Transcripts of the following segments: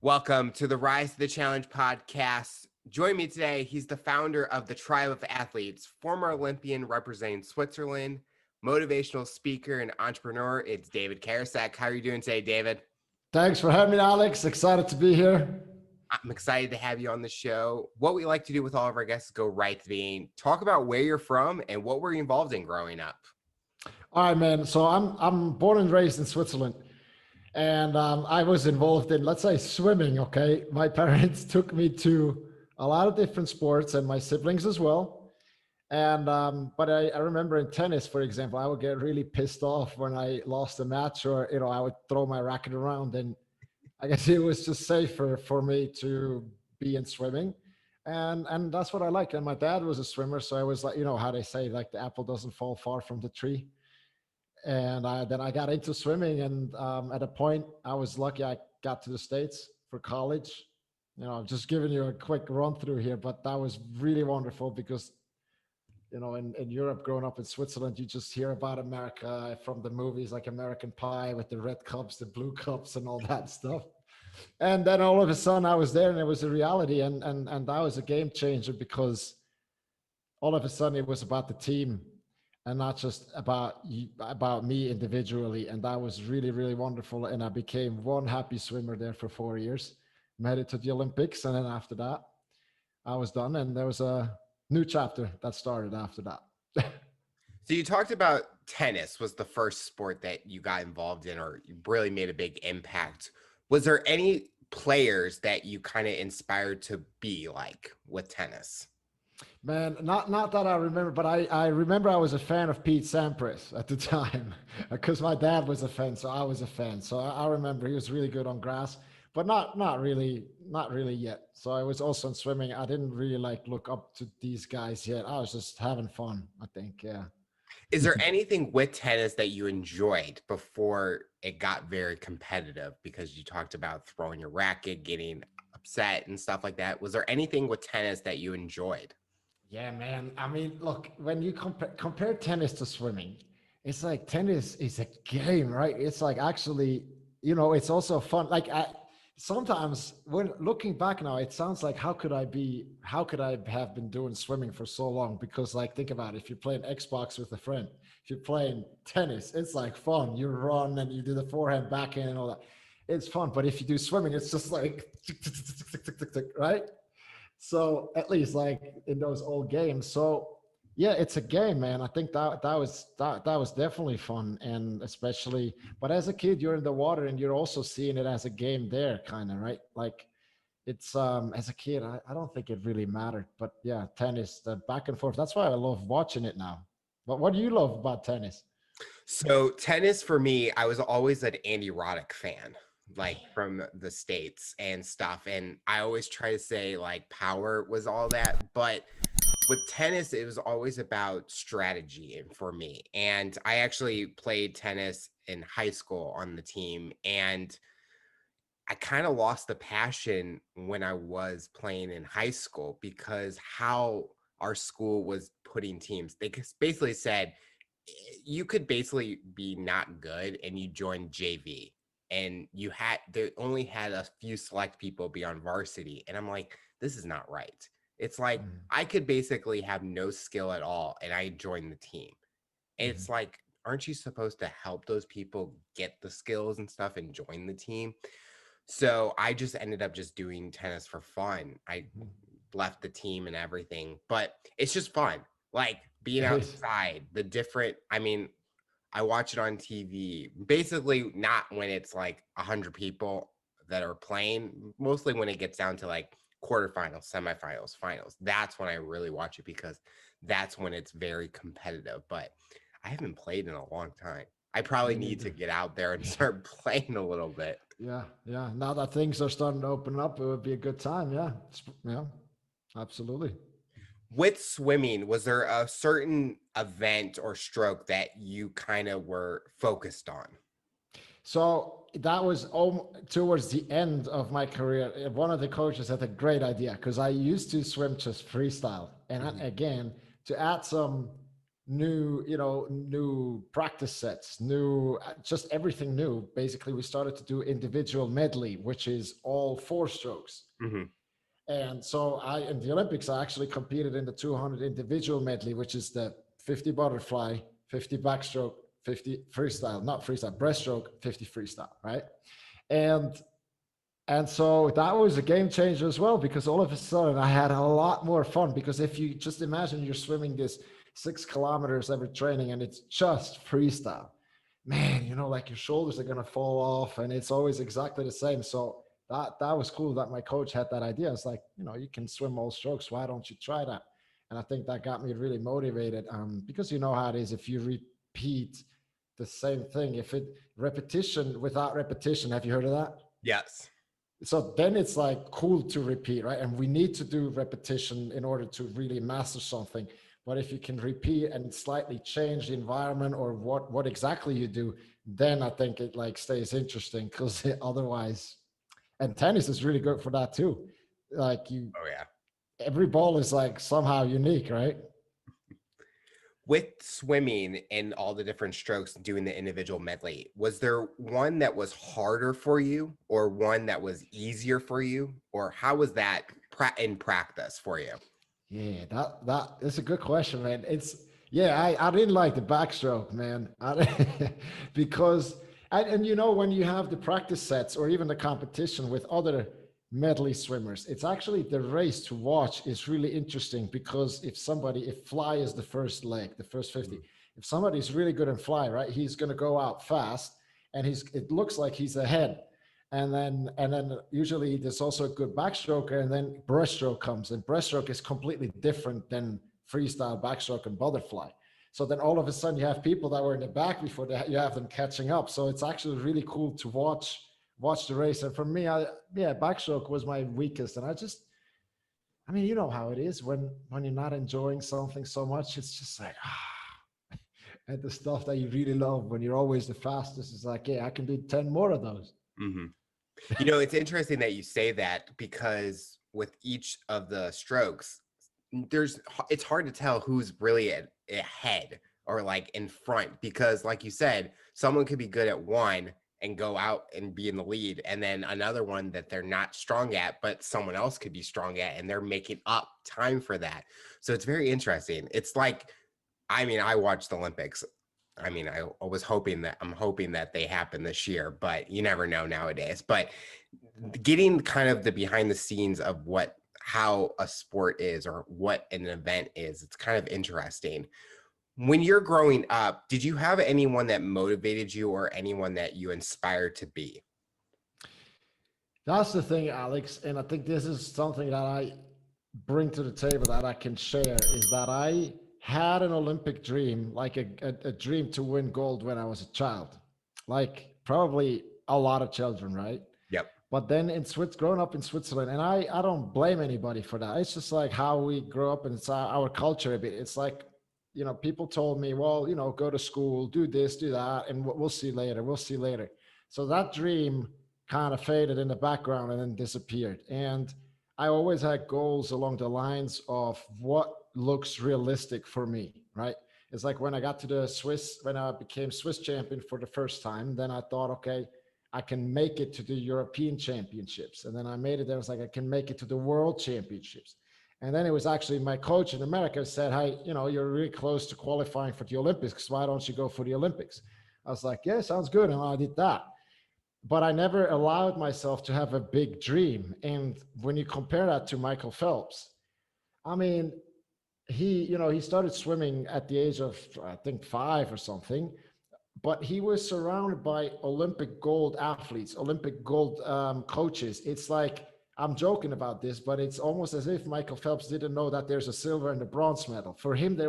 Welcome to the Rise to the Challenge podcast. Join me today. He's the founder of the Tribe of Athletes, former Olympian representing Switzerland, motivational speaker and entrepreneur. It's David Karasek. How are you doing today, David? Thanks for having me, Alex. Excited to be here. I'm excited to have you on the show. What we like to do with all of our guests is go right to the beginning, talk about where you're from and what were you involved in growing up. All right, man. So I'm born and raised in Switzerland, and I was involved in, let's say, swimming. Okay, my parents took me to a lot of different sports, and my siblings as well. And but I remember in tennis, for example, I would get really pissed off when I lost a match, or I would throw my racket around, and I guess it was just safer for me to be in swimming. And that's what I like. And my dad was a swimmer, so I was like, how they say, like the apple doesn't fall far from the tree. And then I got into swimming, and at a point I was lucky I got to the States for college. I'm just giving you a quick run through here, but that was really wonderful because in Europe, growing up in Switzerland, you just hear about America from the movies like American Pie with the red cups, the blue cups, and all that stuff. And then all of a sudden I was there, and it was a reality, and that was a game changer because all of a sudden it was about the team and not just about me individually. And that was really, really wonderful. And I became one happy swimmer there for 4 years, made it to the Olympics. And then after that, I was done. And there was a new chapter that started after that. So you talked about tennis was the first sport that you got involved in or you really made a big impact. Was there any players that you kind of inspired to be like with tennis? Man, not that I remember, but I remember I was a fan of Pete Sampras at the time because my dad was a fan, so I was a fan. So I remember he was really good on grass, but not really yet. So I was also in swimming. I didn't really like look up to these guys yet. I was just having fun, I think. Yeah. Is there anything with tennis that you enjoyed before it got very competitive? Because you talked about throwing your racket, getting upset and stuff like that. Was there anything with tennis that you enjoyed? Yeah, man. I mean, look, when you compare tennis to swimming, it's like tennis is a game, right? It's like actually, it's also fun. Like sometimes when looking back now, it sounds like how could I have been doing swimming for so long? Because like think about it, if you're playing Xbox with a friend, if you're playing tennis, it's like fun. You run and you do the forehand, backhand, and all that. It's fun. But if you do swimming, it's just like right? So at least like in those old games. So yeah, it's a game, man. I think that was definitely fun, and especially. But as a kid, you're in the water and you're also seeing it as a game there, kind of right. Like it's as a kid, I don't think it really mattered. But yeah, tennis, the back and forth. That's why I love watching it now. But what do you love about tennis? So tennis for me, I was always an Andy Roddick fan, like from the States and stuff. And I always try to say like power was all that. But with tennis, it was always about strategy and for me. And I actually played tennis in high school on the team. And I kind of lost the passion when I was playing in high school because how our school was putting teams. They basically said you could basically be not good and you join JV and they only had a few select people be on varsity. And I'm like, this is not right. It's like I could basically have no skill at all and I joined the team. And Mm-hmm. it's like, aren't you supposed to help those people get the skills and stuff and join the team? So I just ended up just doing tennis for fun. I left the team and everything, but it's just fun. Like being It is. outside, I mean, I watch it on TV, basically not when it's like 100 people that are playing, mostly when it gets down to like quarterfinals, semifinals, finals. That's when I really watch it because that's when it's very competitive. But I haven't played in a long time. I probably Me need to neither. get out there and start playing a little bit. Yeah, yeah. Now that things are starting to open up, it would be a good time. Yeah, yeah, absolutely. With swimming, was there a certain event or stroke that you kind of were focused on? So that was towards the end of my career. One of the coaches had a great idea because I used to swim just freestyle, and Mhm. again to add some new practice sets, new, just everything new. Basically, we started to do individual medley, which is all four strokes. Hmm. And so in the Olympics, I actually competed in the 200 individual medley, which is the 50 butterfly, 50 backstroke, 50 freestyle, not freestyle, breaststroke, 50 freestyle, right? And so that was a game changer as well, because all of a sudden I had a lot more fun. Because if you just imagine you're swimming this 6 kilometers every training and it's just freestyle, man, like your shoulders are gonna fall off, and it's always exactly the same. So that was cool that my coach had that idea. It's like, you can swim all strokes. Why don't you try that? And I think that got me really motivated. Because you know how it is, if you repeat the same thing, if it repetition without repetition, have you heard of that? Yes. So then it's like cool to repeat, right? And we need to do repetition in order to really master something. But if you can repeat and slightly change the environment or what exactly you do, then I think it like stays interesting, because otherwise, and tennis is really good for that too. Like Oh yeah. every ball is like somehow unique, right? With swimming and all the different strokes and doing the individual medley, was there one that was harder for you or one that was easier for you? Or how was that in practice for you? Yeah, that is a good question, man. Yeah, I didn't like the backstroke, man. Because and when you have the practice sets or even the competition with other medley swimmers, it's actually the race to watch is really interesting, because if fly is the first leg, the first 50, if somebody's really good in fly, right, he's going to go out fast, and it looks like he's ahead. And then usually there's also a good backstroker, and then breaststroke comes, and breaststroke is completely different than freestyle, backstroke, and butterfly. So then all of a sudden you have people that were in the back before you have them catching up. So it's actually really cool to watch the race. And for me, backstroke was my weakest. And I mean, you know how it is when you're not enjoying something so much, it's just like, and the stuff that you really love, when you're always the fastest, it's like, yeah, I can do 10 more of those. Mm-hmm. It's interesting that you say that, because with each of the strokes, it's hard to tell who's really ahead or like in front, because like you said, someone could be good at one and go out and be in the lead, and then another one that they're not strong at, but someone else could be strong at, and they're making up time for that. So it's very interesting. It's like, I mean, I watched the Olympics. I mean, I'm hoping that they happen this year, but you never know nowadays. But getting kind of the behind the scenes of how a sport is or what an event is, it's kind of interesting. When you're growing up, did you have anyone that motivated you or anyone that you inspired to be? That's the thing, Alex. And I think this is something that I bring to the table that I can share, is that I had an Olympic dream, like a dream to win gold when I was a child, like probably a lot of children, right? Yep. But then growing up in Switzerland, and I don't blame anybody for that. It's just like how we grow up, and it's our culture a bit. It's like, people told me, well, go to school, do this, do that, and we'll see later. We'll see later. So that dream kind of faded in the background and then disappeared. And I always had goals along the lines of what looks realistic for me, right? It's like when I became Swiss champion for the first time, then I thought, okay, I can make it to the European championships. And then I made it there. I was like, I can make it to the world championships. And then it was actually my coach in America said, hey, you're really close to qualifying for the Olympics. Why don't you go for the Olympics? I was like, yeah, sounds good. And I did that. But I never allowed myself to have a big dream. And when you compare that to Michael Phelps, I mean, he started swimming at the age of, I think, 5 or something, but he was surrounded by Olympic gold athletes, Olympic gold coaches. It's like, I'm joking about this, but it's almost as if Michael Phelps didn't know that there's a silver and a bronze medal. For him,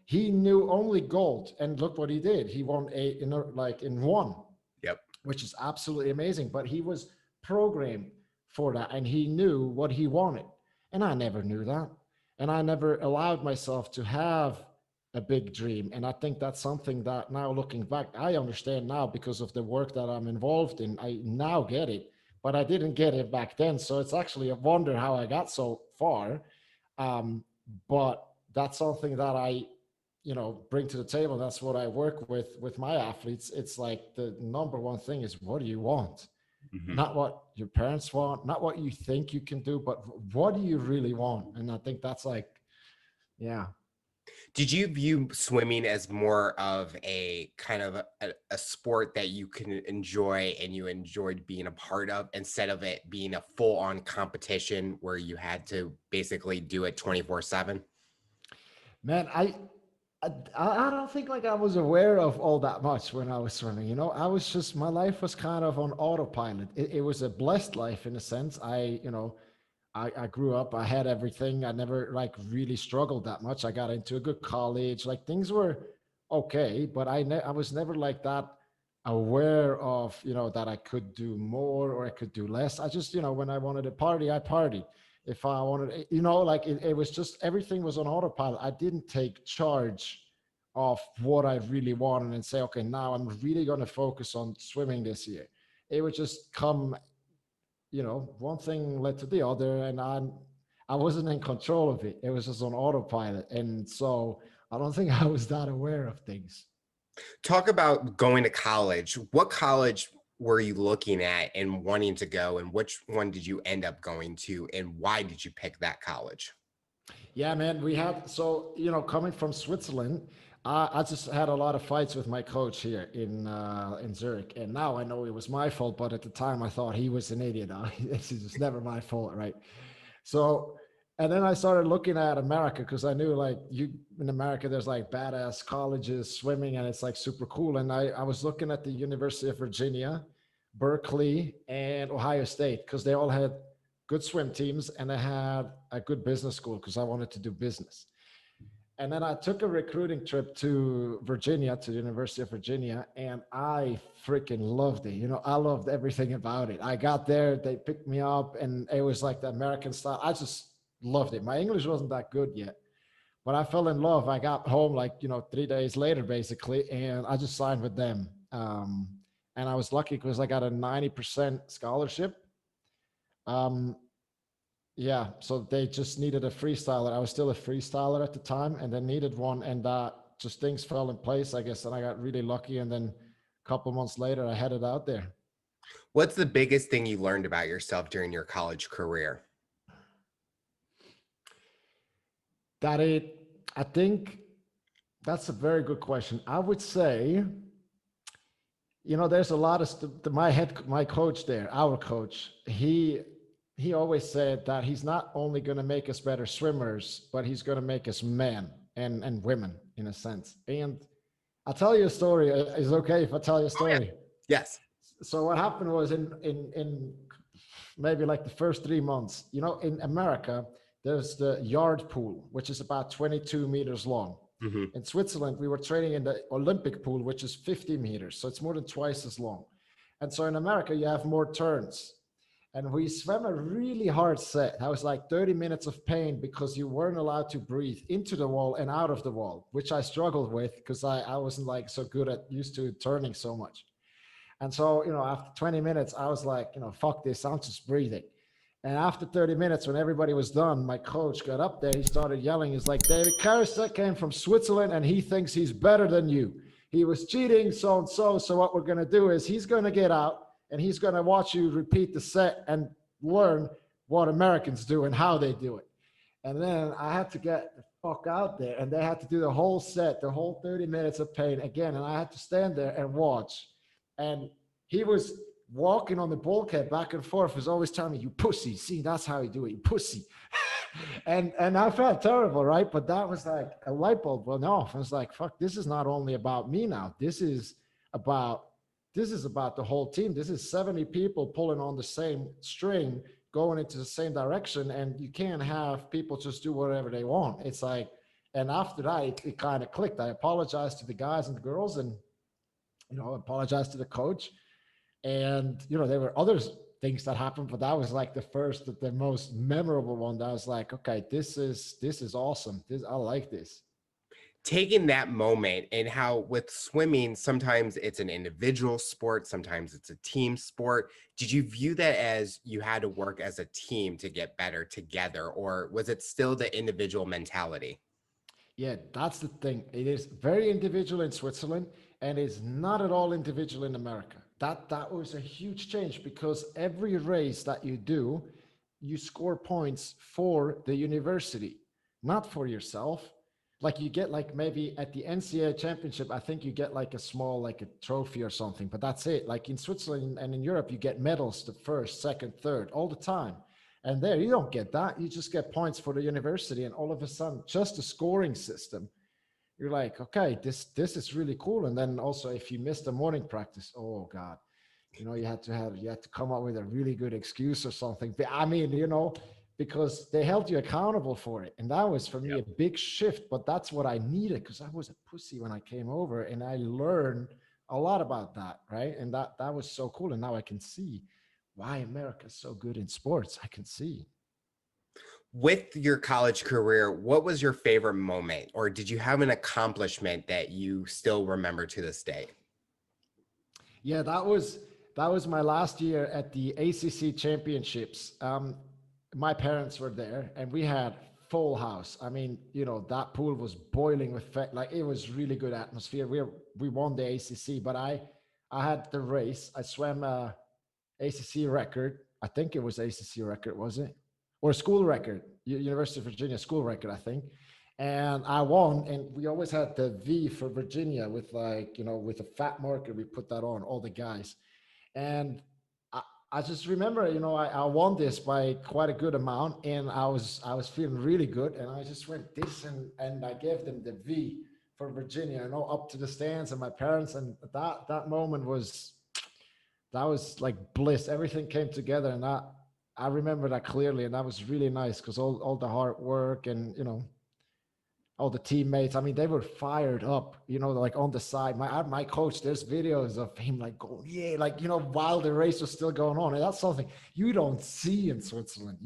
he knew only gold. And look what he did. He won in one. Yep. Which is absolutely amazing. But he was programmed for that, and he knew what he wanted. And I never knew that. And I never allowed myself to have a big dream. And I think that's something that now, looking back, I understand now because of the work that I'm involved in. I now get it, but I didn't get it back then. So it's actually a wonder how I got so far. But that's something that bring to the table. That's what I work with my athletes. It's like the number one thing is, what do you want? Mhm. Not what your parents want, not what you think you can do, but what do you really want? And I think that's like, yeah. Did you view swimming as more of a kind of a sport that you can enjoy and you enjoyed being a part of instead of it being a full-on competition where you had to basically do it 24/7? Man, I don't think like I was aware of all that much when I was swimming. I was just, my life was kind of on autopilot. It was a blessed life in a sense. I grew up, I had everything. I never like really struggled that much. I got into a good college. Like things were okay, but I was never like that aware of, that I could do more or I could do less. I just, when I wanted to party, I partied. If I wanted, like it was just, everything was on autopilot. I didn't take charge of what I really wanted and say, okay, now I'm really going to focus on swimming this year. It would just come, one thing led to the other, and I wasn't in control of it. It was just on autopilot, and so I don't think I was that aware of things. Talk about going to college. What college were you looking at and wanting to go, and which one did you end up going to, and why did you pick that college? Yeah, man, we had, so coming from Switzerland, I just had a lot of fights with my coach here in Zurich, and now I know it was my fault, but at the time I thought he was an idiot. It's just never my fault, right? So, and then I started looking at America because I knew like you in America, there's like badass colleges swimming and it's like super cool. And I was looking at the University of Virginia, Berkeley, and Ohio State because they all had good swim teams and they had a good business school because I wanted to do business. And then I took a recruiting trip to Virginia, to the University of Virginia, and I freaking loved it. I loved everything about it. I got there, they picked me up, and it was like the American style. I just loved it. My English wasn't that good yet, but I fell in love. I got home like, 3 days later, basically, and I just signed with them. And I was lucky because I got a 90% scholarship. Um, yeah, so they just needed a freestyler. I was still a freestyler at the time, and they needed one, and just things fell in place, I guess. And I got really lucky, and then a couple months later, I headed out there. What's the biggest thing you learned about yourself during your college career? I think that's a very good question. I would say, there's a lot of my coach there, our coach. He always said that he's not only going to make us better swimmers, but he's going to make us men and women in a sense. And I'll tell you a story. Is it okay if I tell you a Oh yeah. story? Yes. So what happened was in maybe like the first 3 months, in America, there's the yard pool, which is about 22 meters long. Mhm. In Switzerland, we were training in the Olympic pool, which is 50 meters. So it's more than twice as long. And so in America, you have more turns. And we swam a really hard set. That was like 30 minutes of pain because you weren't allowed to breathe into the wall and out of the wall, which I struggled with because I wasn't like so good at used to turning so much. And so, after 20 minutes, I was like, fuck this, I'm just breathing. And after 30 minutes, when everybody was done, my coach got up there. He started yelling. He's like, David Karasek came from Switzerland and he thinks he's better than you. He was cheating, so and so. So what we're going to do is he's going to get out and he's going to watch you repeat the set and learn what Americans do and how they do it. And then I had to get the fuck out there and they had to do the whole set, the whole 30 minutes of pain again. And I had to stand there and watch. And he was walking on the bulkhead back and forth, was always telling me, "You pussy, see, that's how you do it, you pussy." and I felt terrible, right? But that was like a light bulb went off. I was like, fuck, this is not only about me now. About this is about the whole team. This is 70 people pulling on the same string, going into the same direction, and you can't have people just do whatever they want. It's like, and after that, it kind of clicked. I apologized to the guys and the girls, and apologized to the coach. And there were other things that happened, but that was like the most memorable one. That was like, okay, this is awesome. I like this. Taking that moment and how with swimming, sometimes it's an individual sport, sometimes it's a team sport. Did you view that as you had to work as a team to get better together, or was it still the individual mentality? Yeah, that's the thing. It is very individual in Switzerland and is not at all individual in America. That was a huge change because every race that you do, you score points for the university, not for yourself. Like you get like maybe at the NCAA championship, I think you get like a small like a trophy or something, but that's it. Like in Switzerland and in Europe, you get medals the first, second, third all the time. And there, you don't get that. You just get points for the university, and all of a sudden, just a scoring system. You're like, okay, this is really cool. And then also, if you miss the morning practice, oh god, you had to come up with a really good excuse or something. But I mean, because they held you accountable for it, and that was for me a big shift. But that's what I needed because I was a pussy when I came over, and I learned a lot about that, right? And that was so cool. And now I can see why America's so good in sports. I can see. With your college career, what was your favorite moment, or did you have an accomplishment that you still remember to this day? Yeah, that was my last year at the ACC championships. My parents were there, and we had full house. I mean, that pool was boiling with like it was really good atmosphere. We won the ACC, but I had the race. I swam ACC record. I think it was ACC record, was it? Or school record, University of Virginia school record, I think. And I won, and we always had the V for Virginia with like, with a fat marker. We put that on all the guys. And I just remember, I won this by quite a good amount, and I was feeling really good, and I just went this and I gave them the V for Virginia, up to the stands and my parents, and that moment was like bliss. Everything came together, and I remember that clearly, and that was really nice because all the hard work and all the teammates. I mean, they were fired up, like on the side. My coach, there's videos of him like going, yeah, like while the race was still going on, and that's something you don't see in Switzerland.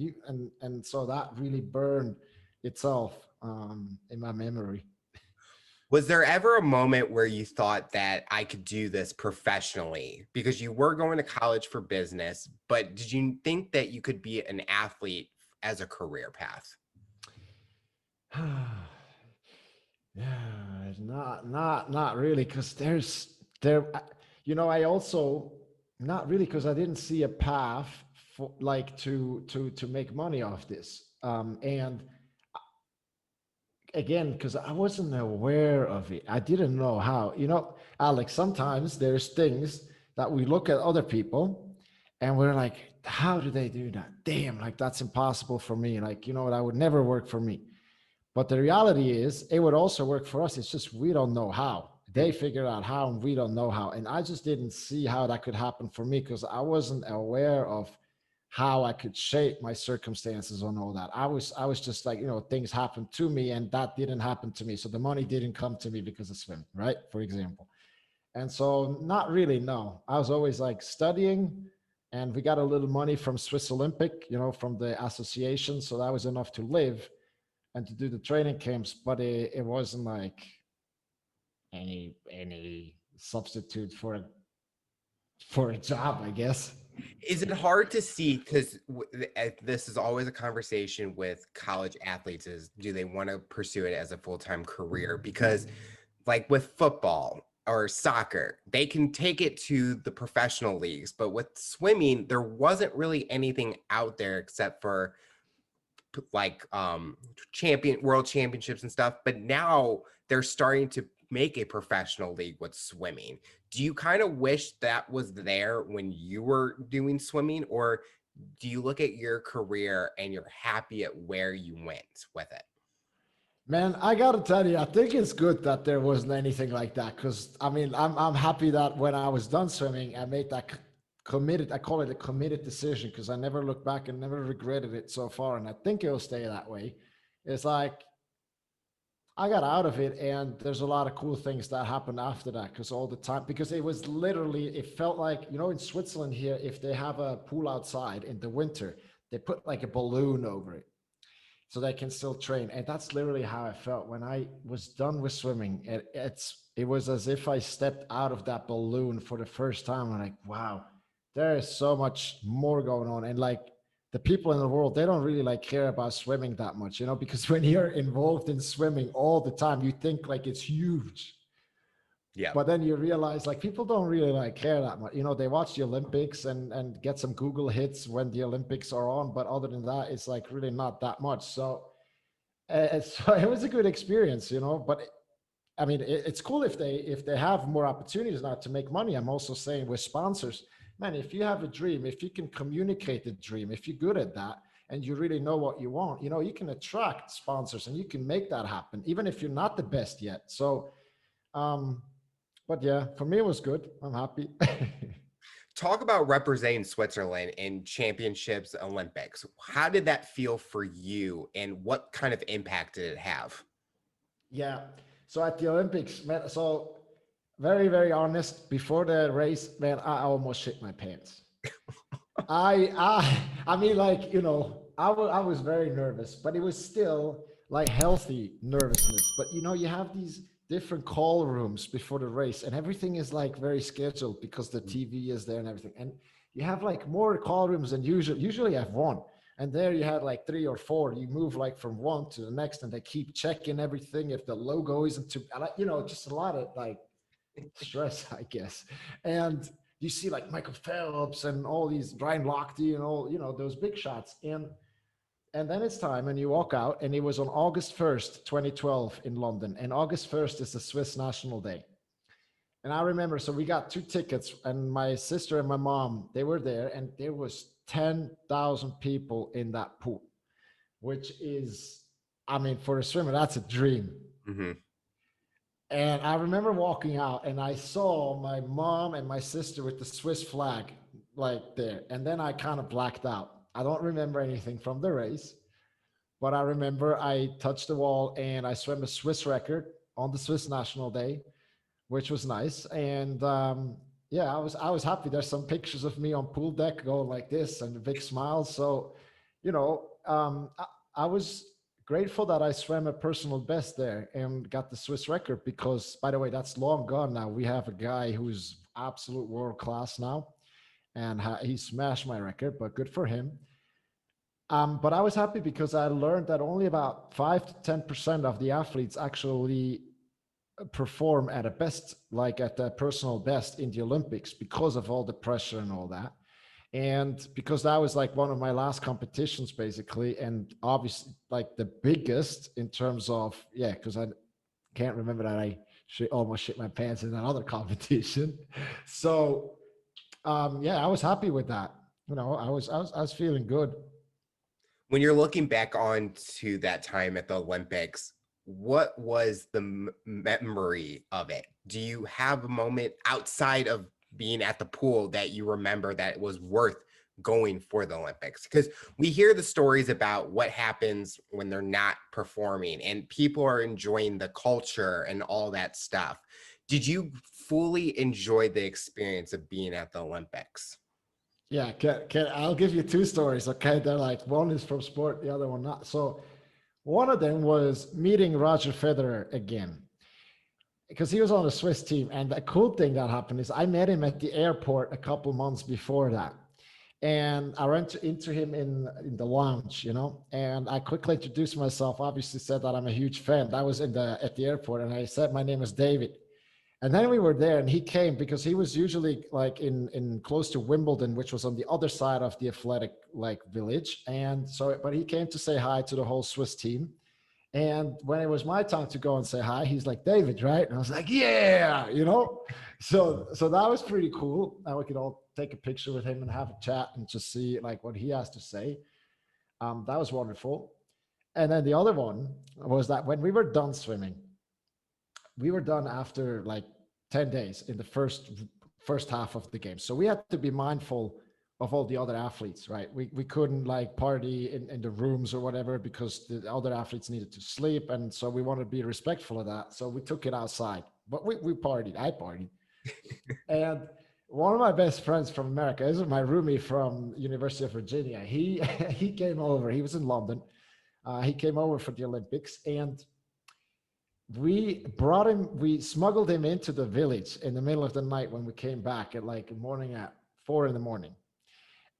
And so that really burned itself in my memory. Was there ever a moment where you thought that I could do this professionally? Because you were going to college for business, but did you think that you could be an athlete as a career path? Yeah, not really, because I also not really because I didn't see a path for like to make money off this. And again, because I wasn't aware of it, I didn't know how. Alex, sometimes there's things that we look at other people and we're like, how do they do that? Damn, like that's impossible for me. Like, that would never work for me. But the reality is, it would also work for us. It's just we don't know how. They figured out how, and we don't know how. And I just didn't see how that could happen for me because I wasn't aware of how I could shape my circumstances and all that. I was just like, things happened to me, and that didn't happen to me. So the money didn't come to me because of swimming, right? For example. And so not really, no. I was always like studying, and we got a little money from Swiss Olympic, from the association. So that was enough to live and to do the training camps, but it wasn't like any substitute for a job, I guess. Is it hard to see, because this is always a conversation with college athletes, is do they want to pursue it as a full-time career? Because like with football or soccer, they can take it to the professional leagues, but with swimming, there wasn't really anything out there except for like world championships and stuff, but now they're starting to make a professional league with swimming. Do you kind of wish that was there when you were doing swimming, or do you look at your career and you're happy at where you went with it? Man, I gotta tell you, I think it's good that there wasn't anything like that because I mean, I'm happy that when I was done swimming, I made that committed. I call it a committed decision because I never looked back and never regretted it so far, and I think it'll stay that way. It's like I got out of it, and there's a lot of cool things that happened after that because all the time, because it was literally, it felt like, in Switzerland here, if they have a pool outside in the winter, they put like a balloon over it so they can still train. And that's literally how I felt when I was done with swimming. It was as if I stepped out of that balloon for the first time. I'm like, wow, there is so much more going on. And like the people in the world, they don't really like care about swimming that much, you know, because when you're involved in swimming all the time, you think like it's huge. Yeah. But then you realize like people don't really like care that much. You know, they watch the Olympics and get some Google hits when the Olympics are on, but other than that, it's like really not that much. So, so it was a good experience, you know. But I mean, it's cool if they have more opportunities now to make money. I'm also saying with sponsors, man, if you have a dream, if you can communicate the dream, if you're good at that, and you really know what you want, you know, you can attract sponsors and you can make that happen, even if you're not the best yet. So, um, but yeah, for me it was good. I'm happy. Talk about representing Switzerland in championships, Olympics. How did that feel for you, and what kind of impact did it have? Yeah. So at the Olympics, man, so very, very honest, before the race, man, I almost shit my pants. I mean, like, you know, I was very nervous, but it was still like healthy nervousness. But you know, you have these different call rooms before the race, and everything is like very scheduled because the TV is there and everything. And you have like more call rooms than usual. Usually, you have one, and there you had like three or four. You move like from one to the next, and they keep checking everything if the logo isn't too, you know, just a lot of like stress, I guess. And you see like Michael Phelps and all these Brian Lochte and all, you know, those big shots. And then it's time and you walk out, and it was on August 1st, 2012 in London. And August 1st is the Swiss National Day. And I remember, so we got 2 tickets, and my sister and my mom, they were there, and there was 10,000 people in that pool, which is, I mean, for a swimmer, that's a dream. Mm-hmm. And I remember walking out and I saw my mom and my sister with the Swiss flag like there. And then I kind of blacked out. I don't remember anything from the race, but I remember I touched the wall and I swam a Swiss record on the Swiss National Day, which was nice. And yeah, I was happy. There's some pictures of me on pool deck going like this and a big smile. So, you know, I was grateful that I swam a personal best there and got the Swiss record because, by the way, that's long gone now. We have a guy who's absolute world class now, and he smashed my record, but good for him. But I was happy because I learned that only about 5 to 10% of the athletes actually perform at a best, like at a personal best in the Olympics because of all the pressure and all that. And because that was like one of my last competitions basically, and obviously like the biggest in terms of, yeah, because I can't remember that I almost shit my pants in another competition. So yeah, I was happy with that. You know, I was feeling good. When you're looking back on to that time at the Olympics, what was the memory of it? Do you have a moment outside of being at the pool that you remember that it was worth going for the Olympics? Because we hear the stories about what happens when they're not performing and people are enjoying the culture and all that stuff. Did you fully enjoy the experience of being at the Olympics? Yeah, I'll give you two stories. Okay, they're like one is from sport, the other one not. So one of them was meeting Roger Federer again because he was on the Swiss team. And the cool thing that happened is I met him at the airport a couple months before that. And I ran into him in the lounge, you know, and I quickly introduced myself, obviously said that I'm a huge fan. I was at the airport and I said, my name is David. And then we were there and he came because he was usually like in close to Wimbledon, which was on the other side of the athletic like village. And so, but he came to say hi to the whole Swiss team. And when it was my time to go and say hi, he's like, David, right? And I was like, yeah, you know? So that was pretty cool. Now we could all take a picture with him and have a chat and just see like what he has to say. That was wonderful. And then the other one was that when we were done swimming, we were done after like 10 days in the first half of the game. So we had to be mindful of all the other athletes, right? We couldn't like party in the rooms or whatever because the other athletes needed to sleep. And so we wanted to be respectful of that. So we took it outside, but we partied, I partied. And one of my best friends from America, this is my roomie from University of Virginia. He, he came over, he was in London. He came over for the Olympics and we smuggled him into the village in the middle of the night when we came back at like morning at 4 a.m.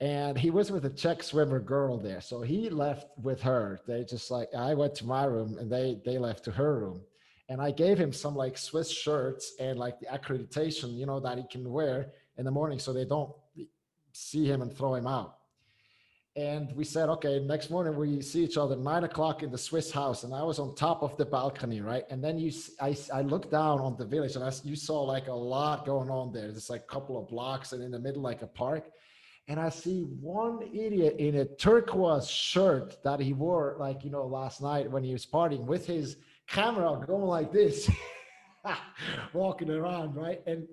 And he was with a Czech swimmer girl there. So he left with her. They just like, I went to my room and they left to her room. And I gave him some like Swiss shirts and like the accreditation, that he can wear in the morning so they don't see him and throw him out. And we said, okay, next morning we see each other 9 o'clock in the Swiss house. And I was on top of the balcony, right? And then I looked down on the village and you saw like a lot going on there. There's like a couple of blocks and in the middle, like a park. And I see one idiot in a turquoise shirt that he wore, like, last night when he was partying with his camera going like this, walking around, right? And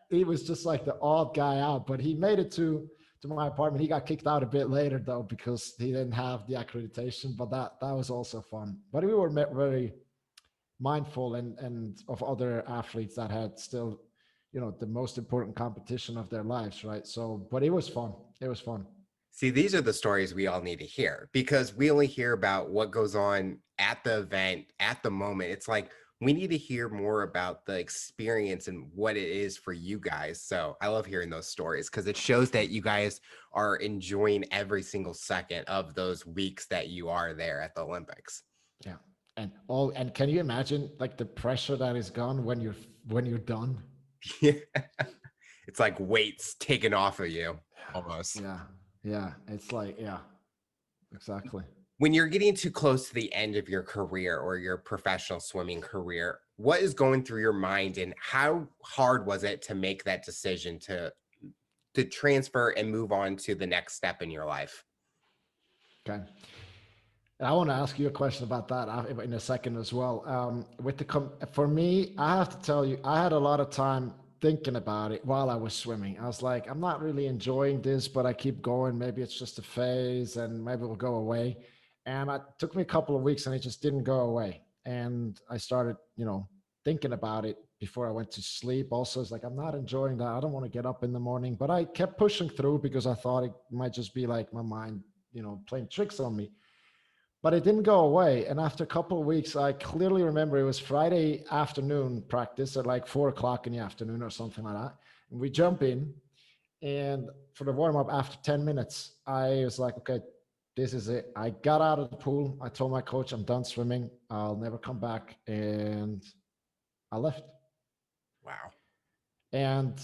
he was just like the odd guy out, but he made it to my apartment. He got kicked out a bit later though, because he didn't have the accreditation, but that was also fun. But we were very mindful and of other athletes that had still, the most important competition of their lives, right? So, but it was fun. It was fun. See, these are the stories we all need to hear, because we only hear about what goes on at the event, at the moment. It's like, we need to hear more about the experience and what it is for you guys. So I love hearing those stories, because it shows that you guys are enjoying every single second of those weeks that you are there at the Olympics. Yeah. And can you imagine like the pressure that is gone when you're done? Yeah. It's like weights taken off of you almost. Yeah. It's like, yeah, exactly. When you're getting too close to the end of your career or your professional swimming career, what is going through your mind, and how hard was it to make that decision to transfer and move on to the next step in your life? Okay. I want to ask you a question about that in a second as well. For me, I have to tell you, I had a lot of time thinking about it while I was swimming. I was like, I'm not really enjoying this, but I keep going. Maybe it's just a phase and maybe it will go away. And it took me a couple of weeks and it just didn't go away. And I started, thinking about it before I went to sleep. Also, it's like, I'm not enjoying that. I don't want to get up in the morning, but I kept pushing through because I thought it might just be like my mind, playing tricks on me. But it didn't go away. And after a couple of weeks, I clearly remember it was Friday afternoon practice at like 4 o'clock in the afternoon or something like that. And we jump in, and for the warm up after 10 minutes, I was like, okay, this is it. I got out of the pool. I told my coach, I'm done swimming. I'll never come back. And I left. Wow. And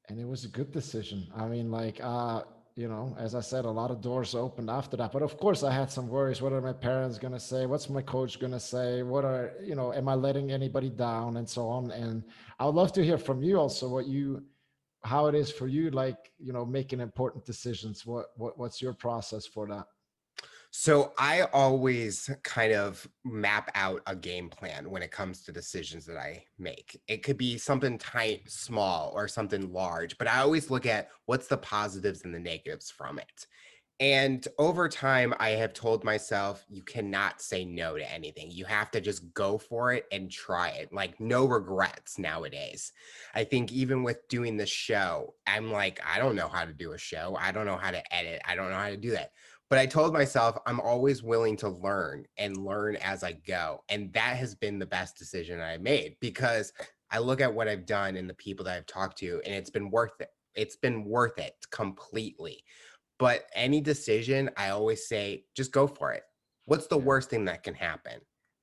it was a good decision. I mean, like, as I said, a lot of doors opened after that. But of course, I had some worries. What are my parents going to say? What's my coach going to say? Am I letting anybody down, and so on? And I would love to hear from you also how it is for you, like, making important decisions. What's your process for that? So I always kind of map out a game plan when it comes to decisions that I make. It could be something tight, small, or something large, but I always look at what's the positives and the negatives from it. And over time, I have told myself, you cannot say no to anything. You have to just go for it and try it. Like, no regrets nowadays. I think even with doing the show, I'm like, I don't know how to do a show. I don't know how to edit. I don't know how to do that. But I told myself, I'm always willing to learn and learn as I go. And that has been the best decision I made, because I look at what I've done and the people that I've talked to, and it's been worth it. It's been worth it completely. But any decision, I always say, just go for it. What's the worst thing that can happen?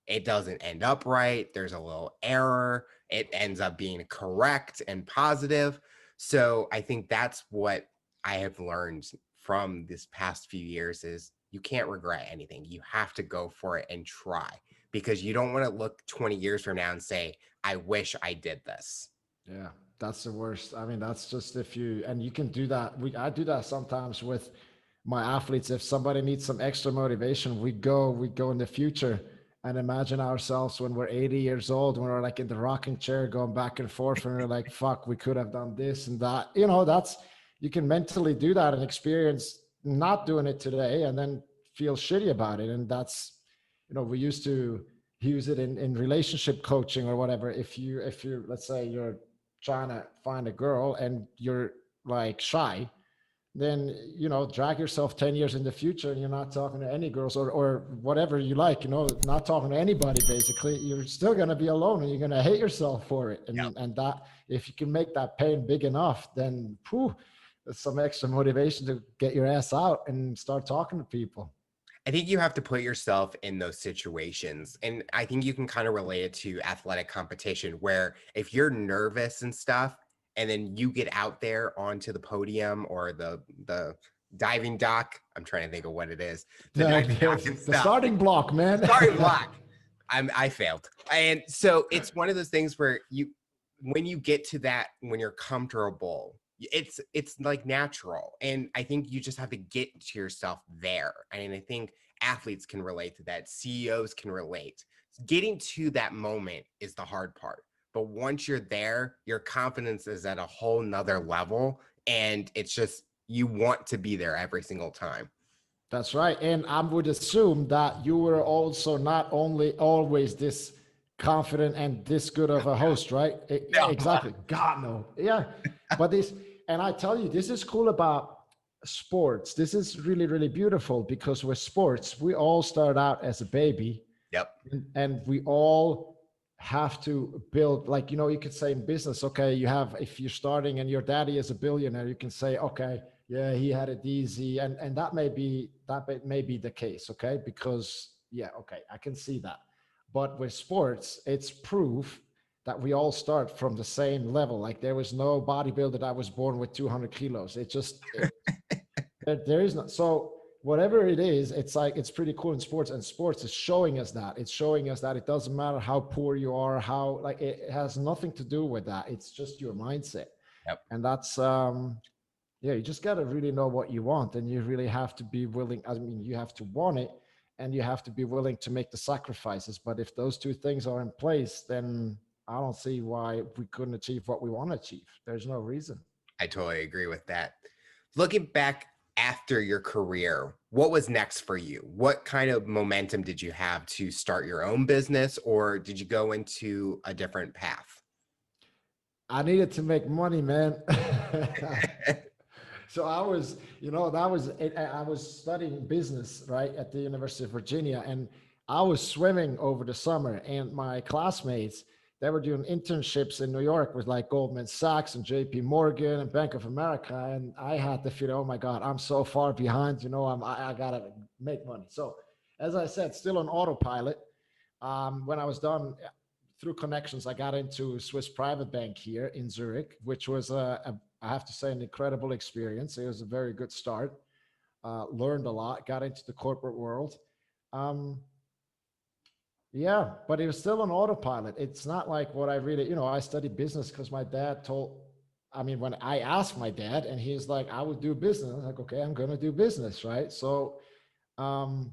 It doesn't end up right. There's a little error. It ends up being correct and positive. So I think that's what I have learned from this past few years is you can't regret anything. You have to go for it and try, because you don't want to look 20 years from now and say, I wish I did this. Yeah, that's the worst. I mean, that's just and you can do that. I do that sometimes with my athletes. If somebody needs some extra motivation, we go in the future and imagine ourselves when we're 80 years old, when we're like in the rocking chair going back and forth, and we're like, fuck, we could have done this and that. You can mentally do that and experience not doing it today and then feel shitty about it. And that's, we used to use it in relationship coaching or whatever. If you're, let's say you're trying to find a girl and you're like shy, then, drag yourself 10 years in the future and you're not talking to any girls or whatever you like, not talking to anybody, basically. You're still going to be alone and you're going to hate yourself for it. And, Yep. and that, if you can make that pain big enough, then some extra motivation to get your ass out and start talking to people. I think you have to put yourself in those situations. And I think you can kind of relate it to athletic competition where if you're nervous and stuff, and then you get out there onto the podium or the diving dock. I'm trying to think of what it is. The diving dock and The stuff. starting block, man. Starting block. I failed. And so it's one of those things where when you get to that, when you're comfortable, it's like natural. And I think you just have to get to yourself there. And I think athletes can relate to that. CEOs can relate. Getting to that moment is the hard part. But once you're there, your confidence is at a whole nother level. And it's just, you want to be there every single time. That's right. And I would assume that you were also not only always this confident and this good of a host, right? No. Exactly. God, no. Yeah. But this, and I tell you, this is cool about sports. This is really, really beautiful because with sports, we all start out as a baby. Yep. And we all have to build, like, you could say in business, okay, if you're starting and your daddy is a billionaire, you can say, okay, yeah, he had it easy. And that may be the case, okay? Because, yeah, okay, I can see that. But with sports, it's proof that we all start from the same level. Like there was no bodybuilder that was born with 200 kilos. There is not. So whatever it is, it's pretty cool in sports, and sports is showing us that. It's showing us that it doesn't matter how poor you are, it has nothing to do with that. It's just your mindset. Yep. And that's, you just got to really know what you want, and you really have to be willing. I mean, you have to want it, and you have to be willing to make the sacrifices. But if those two things are in place, then I don't see why we couldn't achieve what we want to achieve. There's no reason. I totally agree with that. Looking back after your career, what was next for you? What kind of momentum did you have to start your own business, or did you go into a different path? I needed to make money, man. So I was, I was studying business, right, at the University of Virginia, and I was swimming over the summer, and my classmates, they were doing internships in New York with like Goldman Sachs and JP Morgan and Bank of America. And I had to feel, oh my God, I'm so far behind, I gotta make money. So as I said, still on autopilot. When I was done, through connections, I got into Swiss Private Bank here in Zurich, which was I have to say, an incredible experience. It was a very good start. Learned a lot, got into the corporate world. Yeah, but it was still on autopilot. It's not like what I really, I studied business because my dad when I asked my dad and he's like, I would do business. I was like, okay, I'm going to do business, right? So, so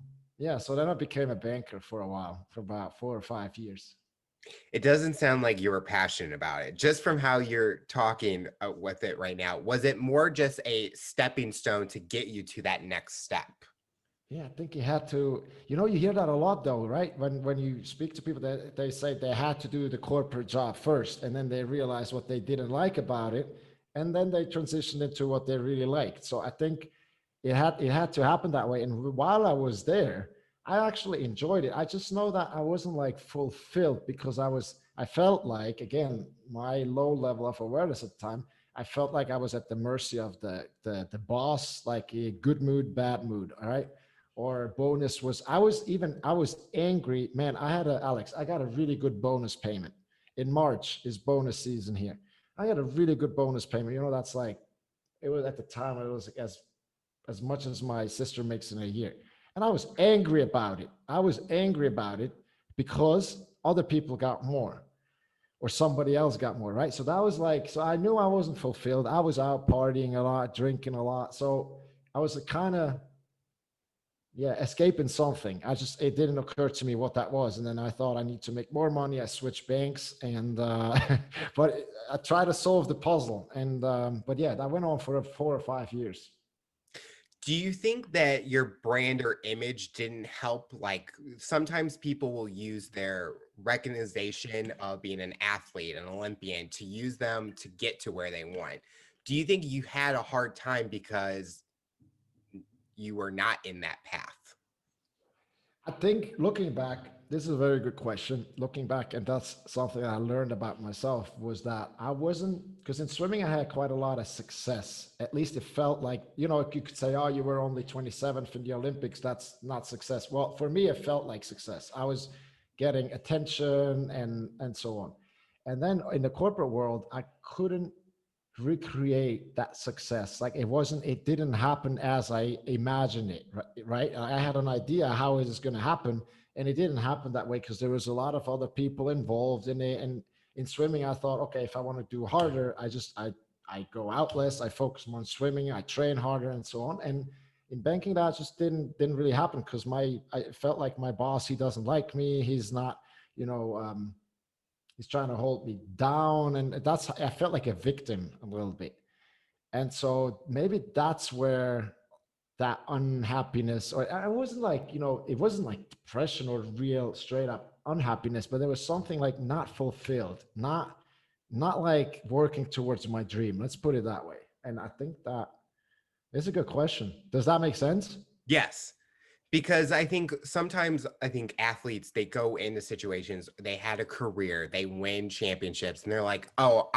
then I became a banker for a while, for about 4 or 5 years. It doesn't sound like you were passionate about it. Just from how you're talking with it right now, was it more just a stepping stone to get you to that next step? Yeah, I think you had to, you hear that a lot though, right? When you speak to people, they say they had to do the corporate job first, and then they realize what they didn't like about it, and then they transitioned into what they really liked. So I think it had to happen that way. And while I was there, I actually enjoyed it. I just know that I wasn't like fulfilled because I felt like, again, my low level of awareness at the time, I felt like I was at the mercy of the boss, like a good mood, bad mood. All right. Or bonus I was angry, man. Alex, I got a really good bonus payment. In March is bonus season here. I got a really good bonus payment. That's like, it was at the time, it was as much as my sister makes in a year. And I was angry about it. Because other people got more or somebody else got more, right? So that was like, so I knew I wasn't fulfilled. I was out partying a lot, drinking a lot. So I was kind of, escaping something. It didn't occur to me what that was. And then I thought I need to make more money. I switched banks and, but I tried to solve the puzzle. And, but yeah, that went on for 4 or 5 years. Do you think that your brand or image didn't help? Like sometimes people will use their recognition of being an athlete, an Olympian, to use them to get to where they want. Do you think you had a hard time because you were not in that path? I think looking back, this is a very good question. Looking back, and that's something I learned about myself was that I wasn't, because in swimming I had quite a lot of success. At least it felt like, you know, you could say, oh, you were only 27th in the Olympics. That's not success. Well, for me, it felt like success. I was getting attention and so on. And then in the corporate world, I couldn't recreate that success. Like it didn't happen as I imagined it, right? I had an idea how it is going to happen, and it didn't happen that way because there was a lot of other people involved in it. And in swimming, I thought, okay, if I want to do harder, I go out less, I focus more on swimming, I train harder, and so on. And in banking, that just didn't really happen because I felt like my boss, he doesn't like me, he's not, you know, he's trying to hold me down, and I felt like a victim a little bit. And so maybe that's where that unhappiness, or I wasn't like, you know, it wasn't like depression or real straight up unhappiness, but there was something like not fulfilled, not like working towards my dream, let's put it that way. And I think that is a good question. Does that make sense? Yes. Because I think athletes, they go into situations, they had a career, they win championships, and they're like, oh,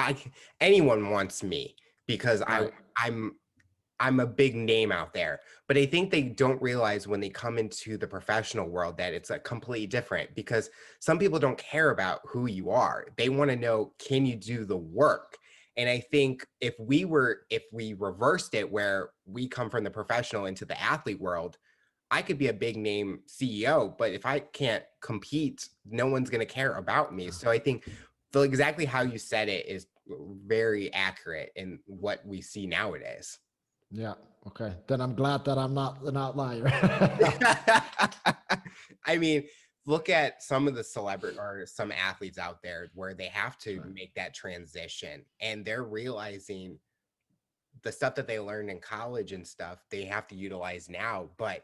anyone wants me because Right. I'm a big name out there. But I think they don't realize when they come into the professional world that it's a completely different, because some people don't care about who you are. They want to know, can you do the work? And I think if we reversed it where we come from the professional into the athlete world, I could be a big name CEO, but if I can't compete, no one's going to care about me. So I think exactly how you said it is very accurate in what we see nowadays. Yeah. Okay. Then I'm glad that I'm not an outlier. I mean, look at some of the celebrity or some athletes out there where they have to Right. make that transition, and they're realizing the stuff that they learned in college and stuff they have to utilize now. But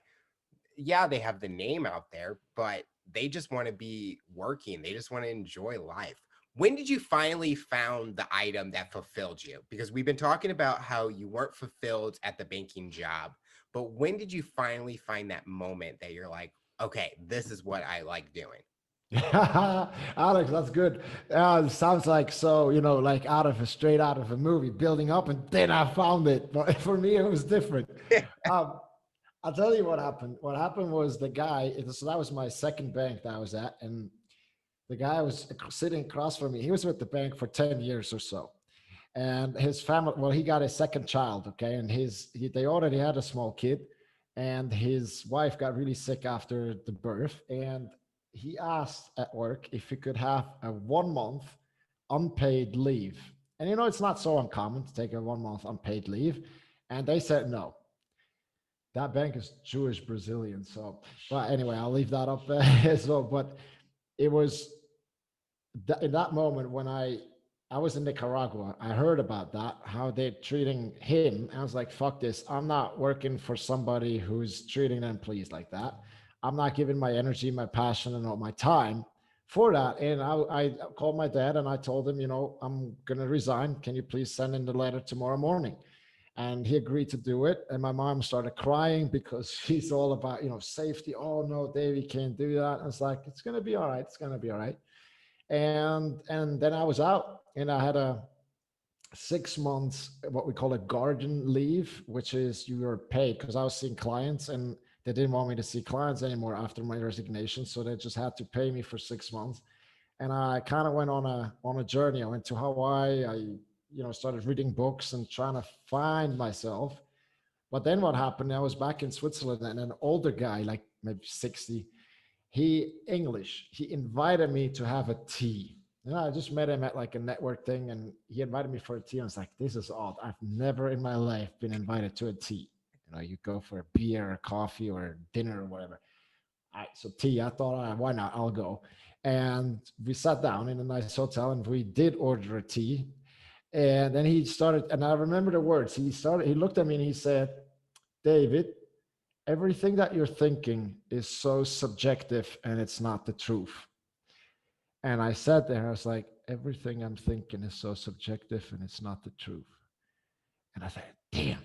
yeah, they have the name out there, but they just want to be working. They just want to enjoy life. When did you finally found the item that fulfilled you? Because we've been talking about how you weren't fulfilled at the banking job, but when did you finally find that moment that you're like, okay, this is what I like doing? Alex, that's good. It sounds like so, you know, like straight out of a movie, building up, and then I found it. But for me, it was different. Um, I'll tell you what happened. What happened was so that was my second bank that I was at, and the guy was sitting across from me. He was with the bank for 10 years or so. And his family, well, he got his second child, okay, and they already had a small kid, and his wife got really sick after the birth, and he asked at work if he could have a 1 month unpaid leave. And you know, it's not so uncommon to take a 1 month unpaid leave, and they said no. That bank is Jewish Brazilian, so but anyway, I'll leave that up there. So, but it was in that moment when I was in Nicaragua, I heard about that, how they're treating him. I was like, fuck this. I'm not working for somebody who's treating their employees like that. I'm not giving my energy, my passion, and all my time for that. And I called my dad and I told him, you know, I'm going to resign. Can you please send in the letter tomorrow morning? And he agreed to do it. And my mom started crying because she's all about, you know, safety. Oh no, Dave, you can't do that. And it's like, it's going to be all right. It's going to be all right. And then I was out, and I had a 6 months what we call a garden leave, which is you're paid because I was seeing clients, and they didn't want me to see clients anymore after my resignation, so they just had to pay me for 6 months. And I kind of went on a journey. I went to Hawaii. I, you know, started reading books and trying to find myself. But then what happened? I was back in Switzerland, and an older guy, like maybe 60, he invited me to have a tea. You know, I just met him at like a network thing, and he invited me for a tea. I was like, this is odd. I've never in my life been invited to a tea. You know, you go for a beer or coffee or dinner or whatever. So tea, I thought, why not? I'll go. And we sat down in a nice hotel, and we did order a tea. And then he started, and I remember the words. He looked at me and he said, David, everything that you're thinking is so subjective and it's not the truth. And I sat there, I was like, everything I'm thinking is so subjective and it's not the truth. And I said, damn,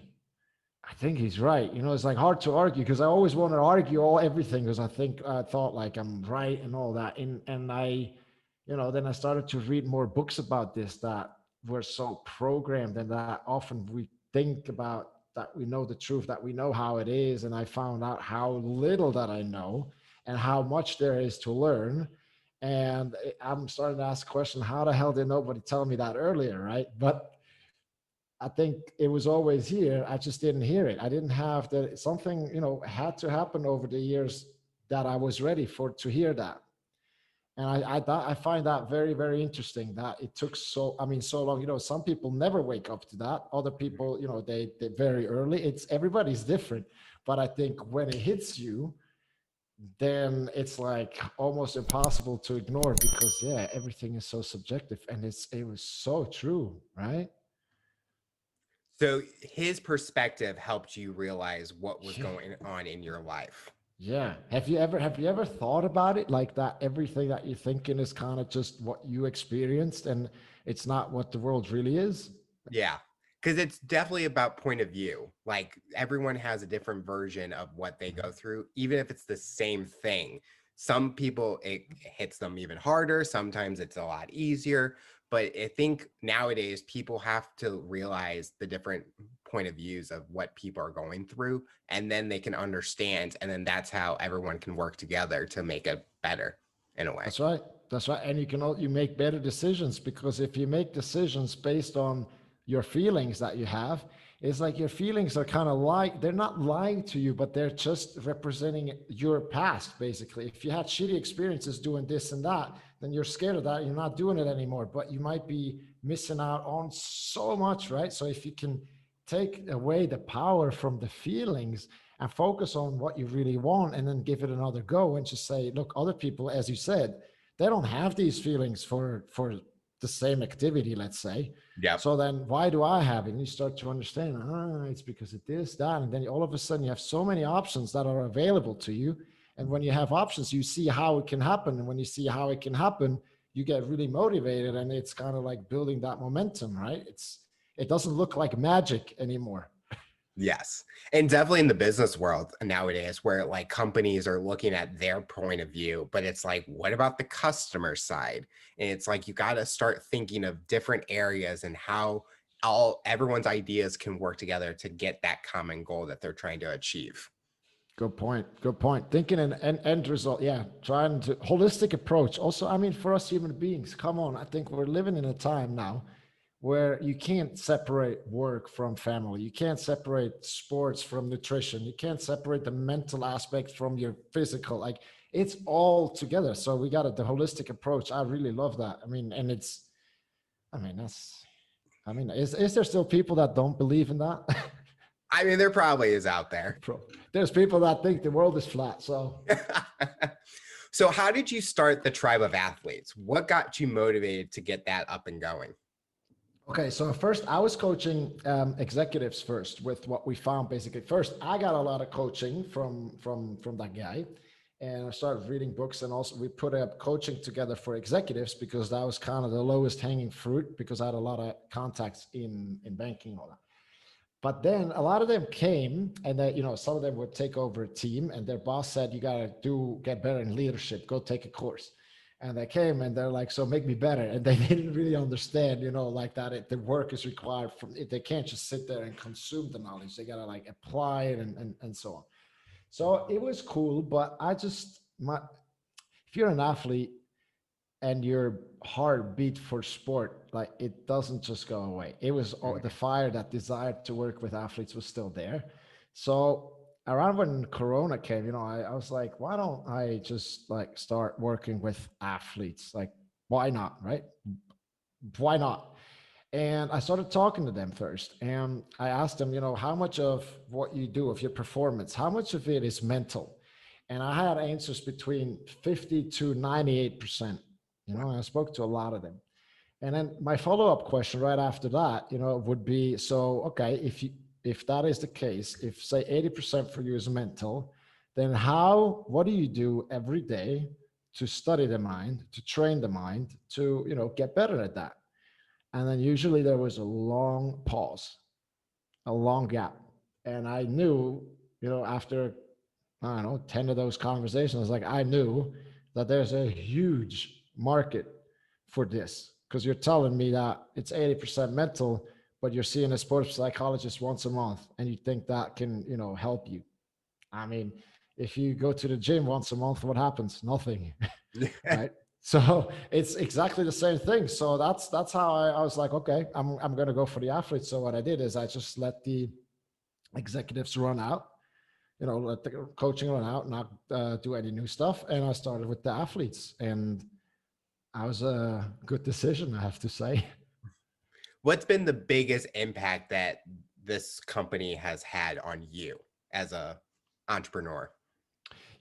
I think he's right. It's like hard to argue because I always want to argue everything because I thought like I'm right and all that. And I, then I started to read more books about this that were so programmed and that often we think about that we know the truth, that we know how it is. And I found out how little that I know and how much there is to learn. And I'm starting to ask the question, how the hell did nobody tell me that earlier, right? But I think it was always here. I just didn't hear it. I didn't have the something, had to happen over the years that I was ready for to hear that. And I find that very, very interesting that it took so long. Some people never wake up to that. Other people, they very early. It's everybody's different. But I think when it hits you, then it's like almost impossible to ignore because yeah, everything is so subjective and it was so true, right? So his perspective helped you realize what was Yeah. going on in your life. Yeah. Have you ever thought about it like that? Everything that you're thinking is kind of just what you experienced and it's not what the world really is? Yeah. Because it's definitely about point of view. Like everyone has a different version of what they go through, even if it's the same thing. Some people, it hits them even harder. Sometimes it's a lot easier. But I think nowadays people have to realize the different point of views of what people are going through, and then they can understand. And then that's how everyone can work together to make it better in a way. That's right. That's right. And you make better decisions because if you make decisions based on your feelings that you have, it's like your feelings are kind of like they're not lying to you, but they're just representing your past, basically. If you had shitty experiences doing this and that, then you're scared of that. You're not doing it anymore, but you might be missing out on so much, right? So if you can take away the power from the feelings and focus on what you really want and then give it another go and just say, look, other people, as you said, they don't have these feelings for the same activity, let's say. Yep. So then why do I have it? And you start to understand, it's because of this, that. And then all of a sudden you have so many options that are available to you. And when you have options, you see how it can happen. And when you see how it can happen, you get really motivated and it's kind of like building that momentum, right? It doesn't look like magic anymore. Yes. And definitely in the business world nowadays, where like companies are looking at their point of view, but it's like, what about the customer side? And it's like, you got to start thinking of different areas and how everyone's ideas can work together to get that common goal that they're trying to achieve. Good point. Good point. Thinking an end result. Yeah. Trying to holistic approach. Also, I mean, for us human beings, come on. I think we're living in a time now where you can't separate work from family. You can't separate sports from nutrition. You can't separate the mental aspect from your physical. Like it's all together. So we got the holistic approach. I really love that. I mean, and I mean, is there still people that don't believe in that? I mean, there probably is out there. There's people that think the world is flat. So So how did you start the Tribe of Athletes? What got you motivated to get that up and going? okay, so first I was coaching executives first with what we found basically. First, I got a lot of coaching from that guy, and I started reading books, and also we put up coaching together for executives because that was kind of the lowest hanging fruit because I had a lot of contacts in banking and all that. But then a lot of them came, and they, some of them would take over a team, and their boss said, "You gotta get better in leadership. Go take a course." And they came, and they're like, "So make me better." And they didn't really understand, like that. The work is required from it. They can't just sit there and consume the knowledge. They gotta like apply it and so on. So it was cool, but if you're an athlete and your heart beat for sport, like it doesn't just go away. It was the fire, that desire to work with athletes was still there. So around when Corona came, I was like, why don't I just like start working with athletes? Like, why not? Right? Why not? And I started talking to them first. And I asked them, how much of what you do, of your performance, how much of it is mental? And I had answers between 50 to 98%. I spoke to a lot of them. And then my follow-up question right after that, would be, so, okay, if that is the case, if say 80% for you is mental, then what do you do every day to study the mind, to train the mind, to, get better at that? And then usually there was a long pause, a long gap. And I knew, after, I don't know, 10 of those conversations, like I knew that there's a huge market for this, because you're telling me that it's 80% mental, but you're seeing a sports psychologist once a month and you think that can, help you. I mean, if you go to the gym once a month, what happens? Nothing. Right? So it's exactly the same thing. So that's how I was like, okay, I'm gonna go for the athletes. So what I did is I just let the executives run out, let the coaching run out, not do any new stuff, and I started with the athletes, and I was a good decision, I have to say. What's been the biggest impact that this company has had on you as a entrepreneur?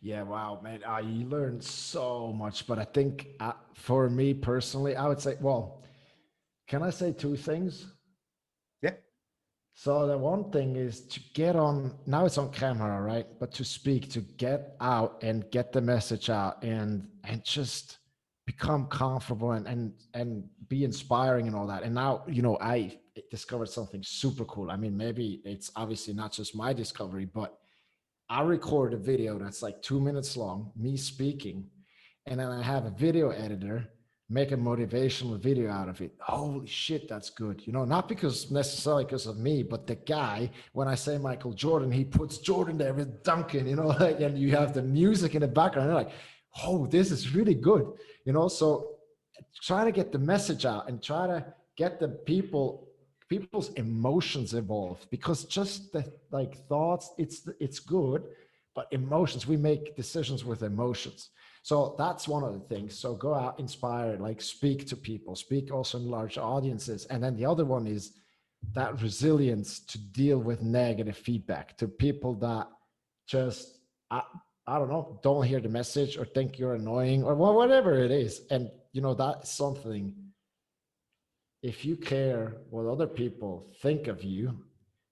Yeah, wow, man. You learn so much, but I think for me personally, I would say, well, can I say two things? Yeah. So the one thing is to get on, now it's on camera, right? But to speak, to get out and get the message out, and just become comfortable, and be inspiring and all that. And now, I discovered something super cool. I mean, maybe it's obviously not just my discovery, but I record a video that's like 2 minutes long, me speaking, and then I have a video editor make a motivational video out of it. Holy shit, that's good. Not because necessarily because of me, but the guy, when I say Michael Jordan, he puts Jordan there with Duncan, like, and you have the music in the background. You're like, oh, this is really good. So try to get the message out and try to get the people's emotions involved, because just the like thoughts, it's good, but emotions, we make decisions with emotions. So that's one of the things. So go out, inspire, like speak to people, speak also in large audiences. And then the other one is that resilience to deal with negative feedback, to people that just I don't know, don't hear the message or think you're annoying or whatever it is. And that's something, if you care what other people think of you,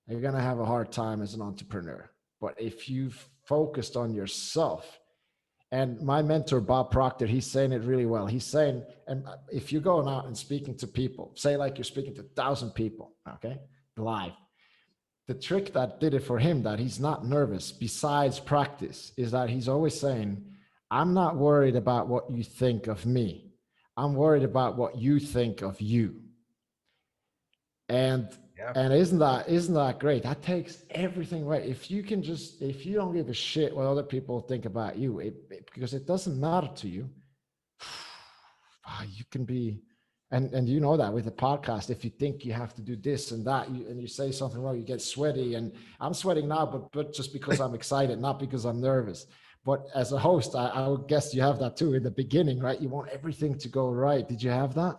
you're going to have a hard time as an entrepreneur. But if you've focused on yourself, and my mentor, Bob Proctor, he's saying it really well. He's saying, and if you're going out and speaking to people, say like you're speaking to 1,000 people, okay, live, the trick that did it for him, that he's not nervous besides practice, is that he's always saying, I'm not worried about what you think of me. I'm worried about what you think of you. And Yeah. and isn't that great? That takes everything away. If you don't give a shit what other people think about you, because it doesn't matter to you, you can be, and you know that with the podcast, if you think you have to do this and that, and you say something wrong, you get sweaty. And I'm sweating now, but just because I'm excited, not because I'm nervous. But as a host, I would guess you have that too in the beginning, right? You want everything to go right. Did you have that?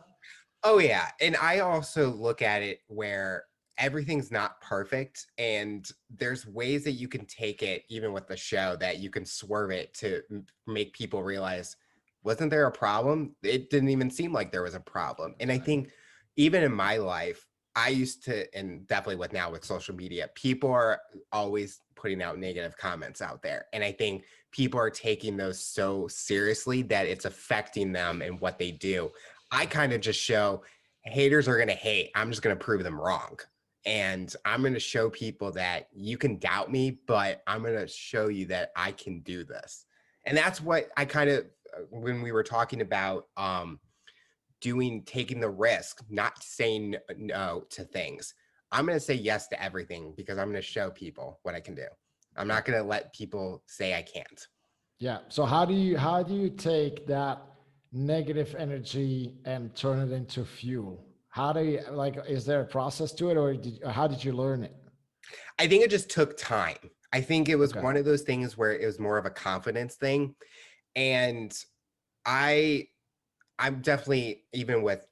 Oh yeah, and I also look at it where everything's not perfect, and there's ways that you can take it, even with the show, that you can swerve it to make people realize, wasn't there a problem? It didn't even seem like there was a problem. And I think even in my life, I used to, and definitely with now with social media, people are always putting out negative comments out there. And I think people are taking those so seriously that it's affecting them and what they do. I kind of just show haters are going to hate. I'm just going to prove them wrong. And I'm going to show people that you can doubt me, but I'm going to show you that I can do this. And that's what I kind of, when we were talking about taking the risk, not saying no to things, I'm going to say yes to everything because I'm going to show people what I can do. I'm not going to let people say I can't. Yeah. So how do you take that negative energy and turn it into fuel? How do you, like, is there a process to it, or how did you learn it? I think it just took time. I think it was Okay. one of those things where it was more of a confidence thing. And I I'm definitely, even with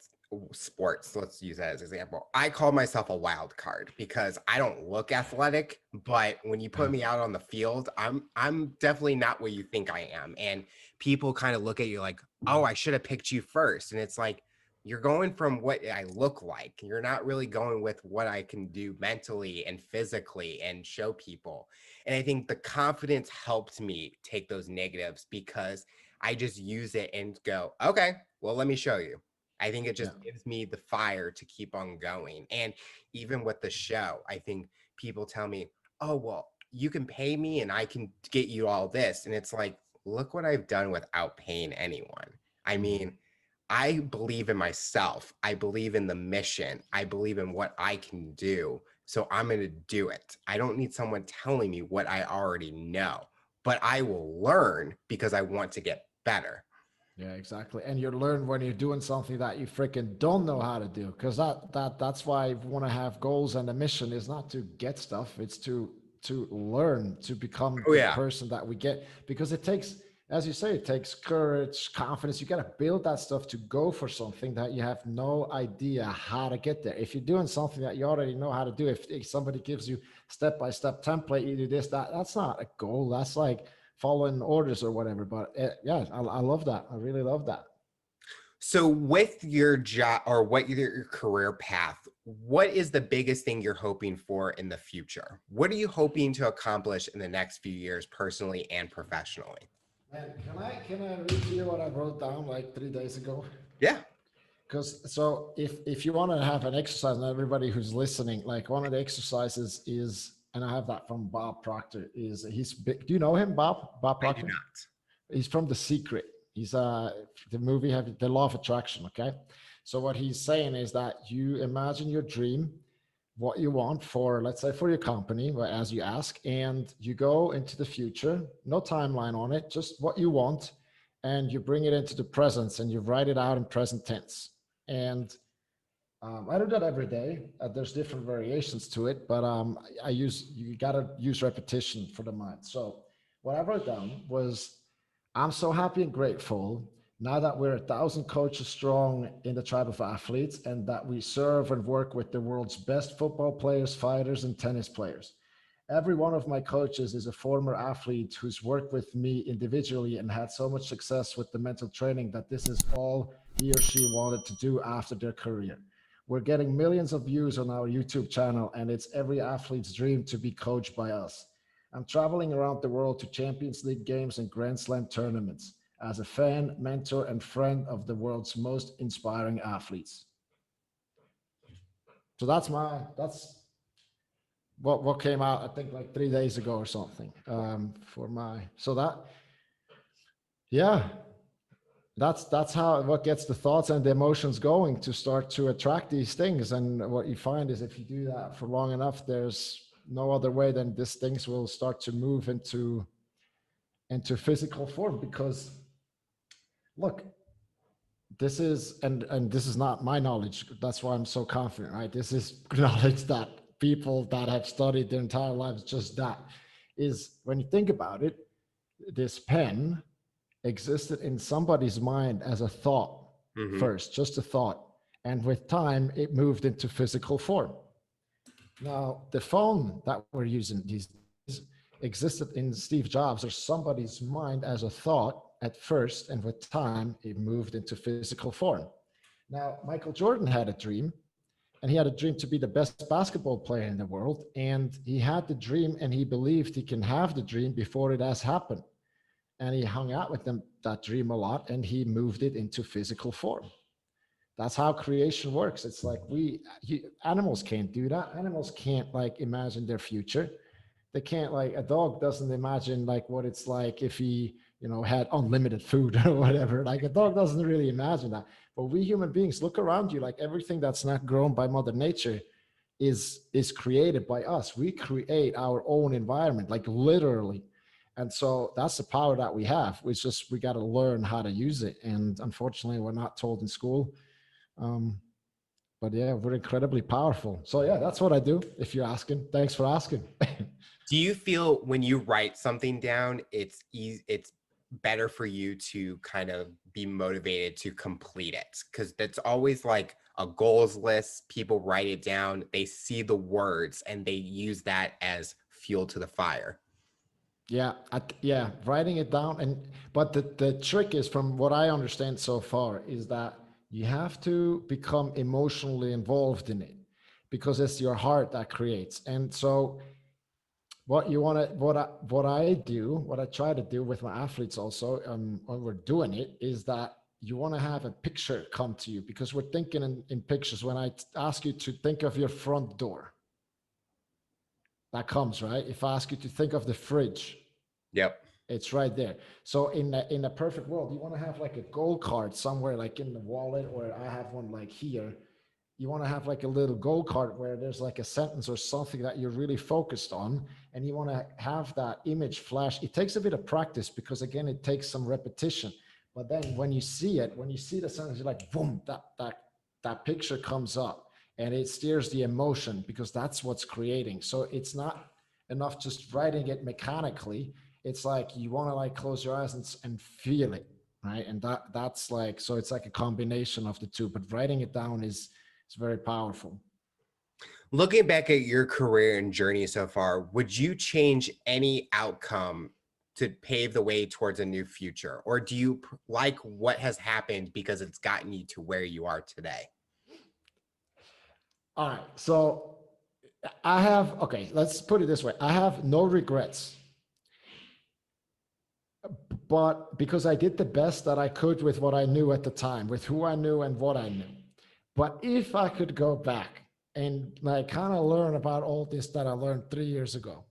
sports, let's use that as an example. I call myself a wild card because I don't look athletic, but when you put me out on the field, I'm definitely not what you think I am. And people kind of look at you like, "Oh, I should have picked you first." And it's like you're going from what I look like. You're not really going with what I can do mentally and physically and show people. And I think the confidence helped me take those negatives because I just use it and go, okay, well, let me show you. I think it Yeah. just gives me the fire to keep on going. And even with the show, I think people tell me, oh, well, you can pay me and I can get you all this. And it's like, look what I've done without paying anyone. I mean, I believe in myself. I believe in the mission. I believe in what I can do. So I'm going to do it. I don't need someone telling me what I already know, but I will learn because I want to get better. Yeah, exactly. And you learn when you're doing something that you freaking don't know how to do. Because that's why you want to have goals, and the mission is not to get stuff, it's to learn, to become Oh, the yeah. person that we get. Because it takes, as you say, it takes courage, confidence. You gotta build that stuff to go for something that you have no idea how to get there. If you're doing something that you already know how to do, if somebody gives you step-by-step template, you do this, that's not a goal. That's like following orders or whatever. But yeah, I love that. I really love that. So with your job or what your career path, what is the biggest thing you're hoping for in the future? What are you hoping to accomplish in the next few years, personally and professionally? Man, can I read to you what I wrote down like 3 days ago? Yeah. Because so if you want to have an exercise, and everybody who's listening, like one of the exercises is, and I have that from Bob Proctor, is he's big. Do you know him, Bob I do Proctor? not. He's from The Secret. He's the movie have the law of attraction. Okay, so what he's saying is that you imagine your dream, what you want for, let's say, for your company, as you ask, and you go into the future, no timeline on it, just what you want, and you bring it into the present and you write it out in present tense. And I do that every day. There's different variations to it, but you gotta use repetition for the mind. So what I wrote down was, I'm so happy and grateful now that we're 1,000 coaches strong in the tribe of athletes, and that we serve and work with the world's best football players, fighters, and tennis players. Every one of my coaches is a former athlete who's worked with me individually and had so much success with the mental training that this is all he or she wanted to do after their career. We're getting millions of views on our YouTube channel, and it's every athlete's dream to be coached by us. I'm traveling around the world to Champions League games and Grand Slam tournaments as a fan, mentor, and friend of the world's most inspiring athletes. So that's what came out, I think, like 3 days ago or something. For my so that yeah, that's how what gets the thoughts and the emotions going to start to attract these things. And what you find is, if you do that for long enough, there's no other way than these things will start to move into physical form. Because look, this is, and this is not my knowledge, that's why I'm so confident, right? This is knowledge that people that have studied their entire lives, just that, is, when you think about it, this pen existed in somebody's mind as a thought Hmm. first, just a thought, and with time it moved into physical form. Now the phone that we're using these days existed in Steve Jobs or somebody's mind as a thought at first, and with time it moved into physical form. Now Michael Jordan had a dream, and he had a dream to be the best basketball player in the world, and he had the dream and he believed he can have the dream before it has happened, and he hung out with them that dream a lot, and he moved it into physical form. That's how creation works. It's like animals can't do that. Animals can't like imagine their future. They can't, like, a dog doesn't imagine like what it's like if he, had unlimited food or whatever. Like, a dog doesn't really imagine that. But we human beings, look around you, like everything that's not grown by Mother Nature is created by us. We create our own environment, like literally. And so that's the power that we have. It's just we got to learn how to use it. And unfortunately, we're not told in school. Um, but yeah, we're incredibly powerful. So yeah, that's what I do. If you're asking, thanks for asking. Do you feel when you write something down, it's easy, it's better for you to kind of be motivated to complete it? Because that's always like a goals list. People write it down, they see the words, and they use that as fuel to the fire. Yeah, yeah, writing it down. But the trick is, from what I understand so far, is that you have to become emotionally involved in it, because it's your heart that creates. And so what you want to what I try to do with my athletes also, when we're doing it, is that you want to have a picture come to you, because we're thinking in pictures. When I ask you to think of your front door, that comes, right? If I ask you to think of the fridge, Yep. it's right there. So in a perfect world, you want to have like a goal card somewhere, like in the wallet, or I have one like here. You want to have like a little goal card where there's like a sentence or something that you're really focused on, and you want to have that image flash. It takes a bit of practice because again, it takes some repetition. But then when you see it, when you see the sentence, you're like, boom, that picture comes up, and it steers the emotion because that's what's creating. So it's not enough just writing it mechanically. It's like you want to like close your eyes and feel it, right? And that's like, so it's like a combination of the two. But writing it down is it's very powerful. Looking back at your career and journey so far, would you change any outcome to pave the way towards a new future? Or do you like what has happened because it's gotten you to where you are today? All right. So I have, okay, let's put it this way. I have no regrets, but because I did the best that I could with what I knew at the time, with who I knew and what I knew. But if I could go back and like kind of learn about all this that I learned 3 years ago,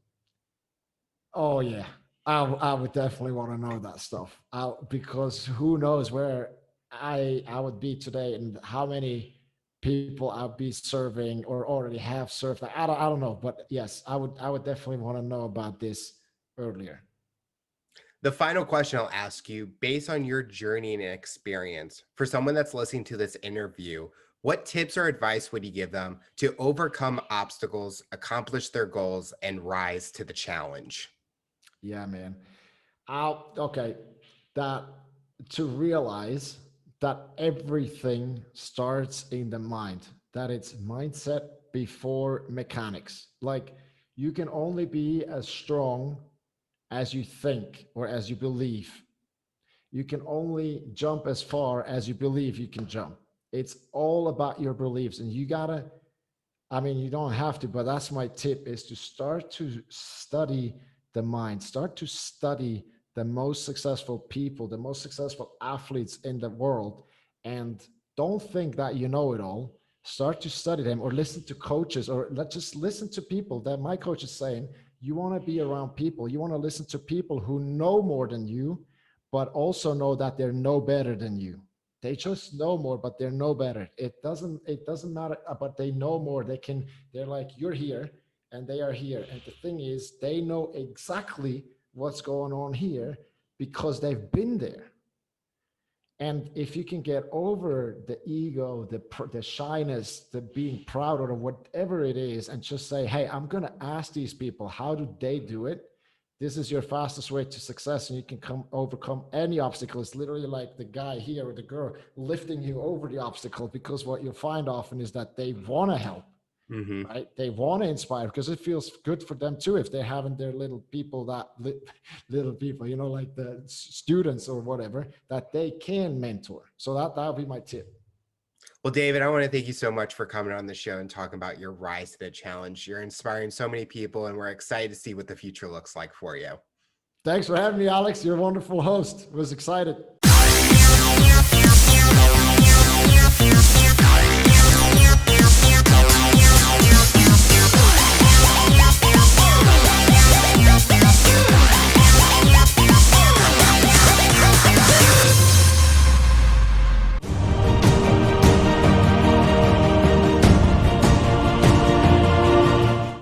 oh yeah, I would definitely want to know that stuff. Because who knows where I would be today and how many people I'd be serving or already have served. I don't know, but yes, I would definitely want to know about this earlier. The final question I'll ask you, based on your journey and experience, for someone that's listening to this interview, what tips or advice would you give them to overcome obstacles, accomplish their goals, and rise to the challenge? Yeah, man. Okay, that to realize that everything starts in the mind, that it's mindset before mechanics. Like you can only be as strong as you think or as you believe. You can only jump as far as you believe you can jump. It's all about your beliefs, and you gotta, I mean, you don't have to, but that's my tip is to start to study the mind, start to study the most successful people, the most successful athletes in the world. And don't think that you know it all. Start to study them or listen to coaches or let's just listen to people that my coach is saying. You want to be around people. You want to listen to people who know more than you, but also know that they're no better than you. They just know more, but they're no better. It doesn't matter, but they know more. They're like, you're here and they are here. And the thing is, they know exactly what's going on here because they've been there. And if you can get over the ego, the shyness, the being proud or whatever it is, and just say, hey, I'm going to ask these people, how do they do it? This is your fastest way to success, and you can overcome any obstacle. It's literally like the guy here or the girl lifting you over the obstacle, because what you'll find often is that they want to help, Mm-hmm. right? They want to inspire because it feels good for them too if they're having their little people little people, like the students or whatever that they can mentor. So that would be my tip. Well, David, I want to thank you so much for coming on the show and talking about your rise to the challenge. You're inspiring so many people, and we're excited to see what the future looks like for you. Thanks for having me, Alex. You're a wonderful host. I was excited.